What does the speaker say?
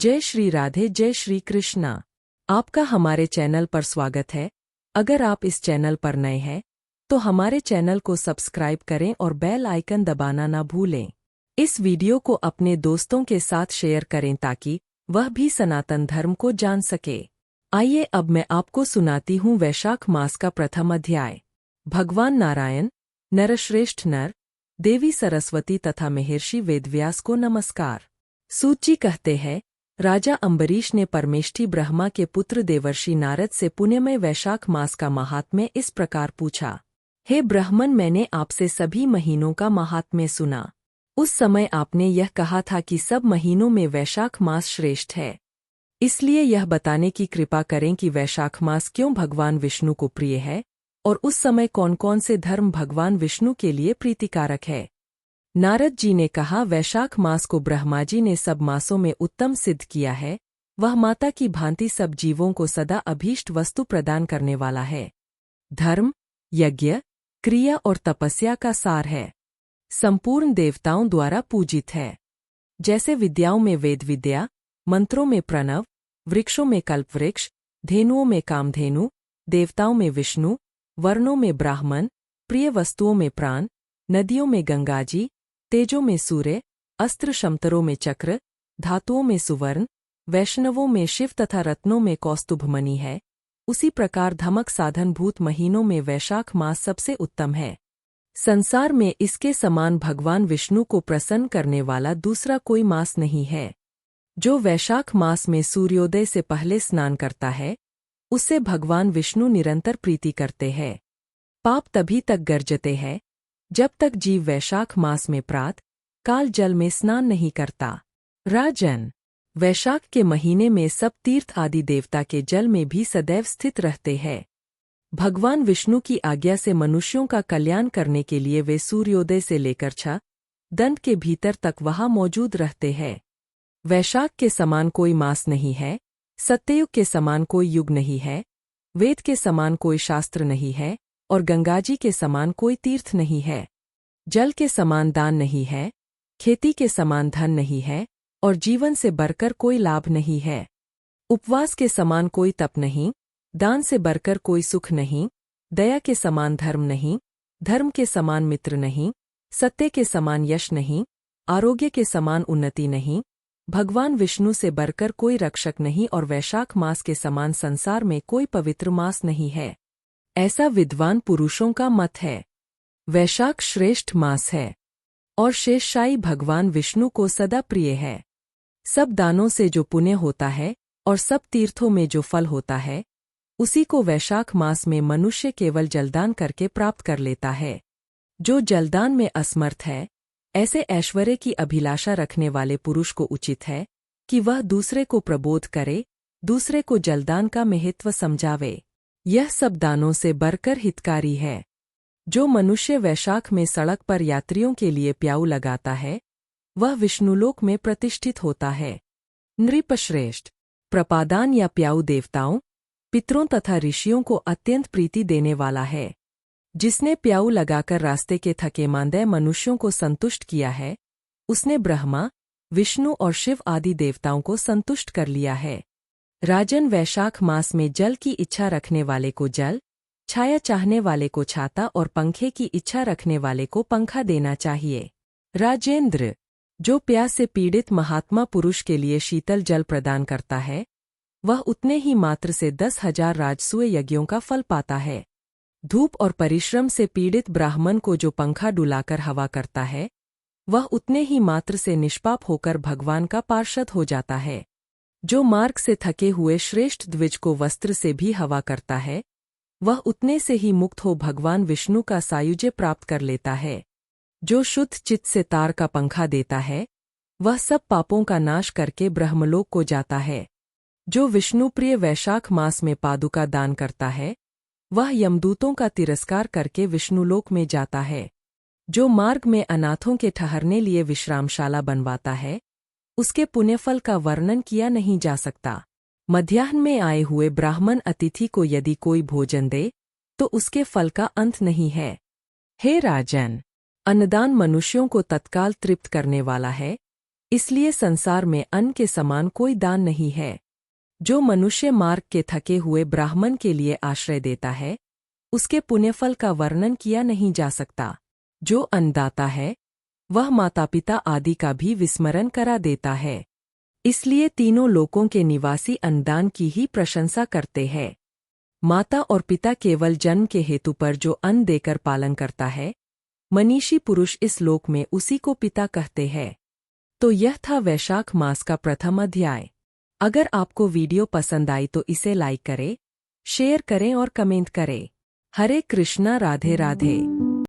जय श्री राधे, जय श्री कृष्णा। आपका हमारे चैनल पर स्वागत है। अगर आप इस चैनल पर नए हैं तो हमारे चैनल को सब्सक्राइब करें और बेल आइकन दबाना ना भूलें। इस वीडियो को अपने दोस्तों के साथ शेयर करें ताकि वह भी सनातन धर्म को जान सके। आइए अब मैं आपको सुनाती हूँ वैशाख मास का प्रथम अध्याय। भगवान नारायण, नरश्रेष्ठ नर, देवी सरस्वती तथा महर्षि वेदव्यास को नमस्कार। सूत जी कहते हैं, राजा अम्बरीश ने परमेष्ठी ब्रह्मा के पुत्र देवर्षि नारद से पुण्यमय वैशाख मास का महात्म्य इस प्रकार पूछा। हे ब्राह्मण, मैंने आपसे सभी महीनों का महात्म्य सुना। उस समय आपने यह कहा था कि सब महीनों में वैशाख मास श्रेष्ठ है। इसलिए यह बताने की कृपा करें कि वैशाख मास क्यों भगवान विष्णु को प्रिय है और उस समय कौन कौन से धर्म भगवान विष्णु के लिए प्रीतिकारक है। नारद जी ने कहा, वैशाख मास को ब्रह्मा जी ने सब मासों में उत्तम सिद्ध किया है। वह माता की भांति सब जीवों को सदा अभीष्ट वस्तु प्रदान करने वाला है। धर्म, यज्ञ, क्रिया और तपस्या का सार है। संपूर्ण देवताओं द्वारा पूजित है। जैसे विद्याओं में वेद विद्या, मंत्रों में प्रणव, वृक्षों में कल्पवृक्ष, धेनुओं में कामधेनु, देवताओं में विष्णु, वर्णों में ब्राह्मण, प्रिय वस्तुओं में प्राण, नदियों में गंगाजी, तेजों में सूर्य, अस्त्र शमतरों में चक्र, धातुओं में सुवर्ण, वैष्णवों में शिव तथा रत्नों में कौस्तुभमणि है। उसी प्रकार धमक साधनभूत महीनों में वैशाख मास सबसे उत्तम है। संसार में इसके समान भगवान विष्णु को प्रसन्न करने वाला दूसरा कोई मास नहीं है। जो वैशाख मास में सूर्योदय से पहले स्नान करता है उससे भगवान विष्णु निरंतर प्रीति करते हैं। पाप तभी तक गर्जते हैं जब तक जीव वैशाख मास में प्रात काल जल में स्नान नहीं करता। राजन, वैशाख के महीने में सब तीर्थ आदि देवता के जल में भी सदैव स्थित रहते हैं। भगवान विष्णु की आज्ञा से मनुष्यों का कल्याण करने के लिए वे सूर्योदय से लेकर 6 दंड के भीतर तक वहां मौजूद रहते हैं। वैशाख के समान कोई मास नहीं है, सत्ययुग के समान कोई युग नहीं है, वेद के समान कोई शास्त्र नहीं है और गंगाजी के समान कोई तीर्थ नहीं है। जल के समान दान नहीं है, खेती के समान धन नहीं है और जीवन से बढ़कर कोई लाभ नहीं है। उपवास के समान कोई तप नहीं, दान से बढ़कर कोई सुख नहीं, दया के समान धर्म नहीं, धर्म के समान मित्र नहीं, सत्य के समान यश नहीं, आरोग्य के समान उन्नति नहीं, भगवान विष्णु से बढ़कर कोई रक्षक नहीं और वैशाख मास के समान संसार में कोई पवित्र मास नहीं है। ऐसा विद्वान पुरुषों का मत है। वैशाख श्रेष्ठ मास है और शेषशायी भगवान विष्णु को सदा प्रिय है। सब दानों से जो पुण्य होता है और सब तीर्थों में जो फल होता है उसी को वैशाख मास में मनुष्य केवल जलदान करके प्राप्त कर लेता है। जो जलदान में असमर्थ है ऐसे ऐश्वर्य की अभिलाषा रखने वाले पुरुष को उचित है कि वह दूसरे को प्रबोध करे, दूसरे को जलदान का महत्व समझावे। यह सब दानों से बढ़कर हितकारी है। जो मनुष्य वैशाख में सड़क पर यात्रियों के लिए प्याऊ लगाता है वह विष्णुलोक में प्रतिष्ठित होता है। नृपश्रेष्ठ, प्रपादान या प्याऊ देवताओं, पितरों तथा ऋषियों को अत्यंत प्रीति देने वाला है। जिसने प्याऊ लगाकर रास्ते के थकेमांदे मनुष्यों को संतुष्ट किया है उसने ब्रह्मा, विष्णु और शिव आदि देवताओं को संतुष्ट कर लिया है। राजन, वैशाख मास में जल की इच्छा रखने वाले को जल, छाया चाहने वाले को छाता और पंखे की इच्छा रखने वाले को पंखा देना चाहिए। राजेंद्र, जो प्यास से पीड़ित महात्मा पुरुष के लिए शीतल जल प्रदान करता है वह उतने ही मात्र से 10,000 राजसूय यज्ञों का फल पाता है। धूप और परिश्रम से पीड़ित ब्राह्मण को जो पंखा डुलाकर हवा करता है वह उतने ही मात्र से निष्पाप होकर भगवान का पार्षद हो जाता है। जो मार्ग से थके हुए श्रेष्ठ द्विज को वस्त्र से भी हवा करता है वह उतने से ही मुक्त हो भगवान विष्णु का सायुज्य प्राप्त कर लेता है। जो शुद्ध चित्त से तार का पंखा देता है वह सब पापों का नाश करके ब्रह्मलोक को जाता है। जो विष्णु प्रिय वैशाख मास में पादुका दान करता है वह यमदूतों का तिरस्कार करके विष्णुलोक में जाता है। जो मार्ग में अनाथों के ठहरने लिए विश्रामशाला बनवाता है उसके पुण्यफल का वर्णन किया नहीं जा सकता। मध्याह्न में आए हुए ब्राह्मण अतिथि को यदि कोई भोजन दे तो उसके फल का अंत नहीं है। हे राजन, अन्नदान मनुष्यों को तत्काल तृप्त करने वाला है, इसलिए संसार में अन्न के समान कोई दान नहीं है। जो मनुष्य मार्ग के थके हुए ब्राह्मण के लिए आश्रय देता है, उसके पुण्यफल का वर्णन किया नहीं जा सकता। जो अन्नदाता है, वह माता पिता आदि का भी विस्मरण करा देता है। इसलिए तीनों लोकों के निवासी अन्नदान की ही प्रशंसा करते हैं। माता और पिता केवल जन्म के हेतु पर जो अन्न देकर पालन करता है, मनीषी पुरुष इस लोक में उसी को पिता कहते हैं। तो यह था वैशाख मास का प्रथम अध्याय। अगर आपको वीडियो पसंद आई तो इसे लाइक करें, शेयर करें और कमेंट करें। हरे कृष्णा, राधे राधे।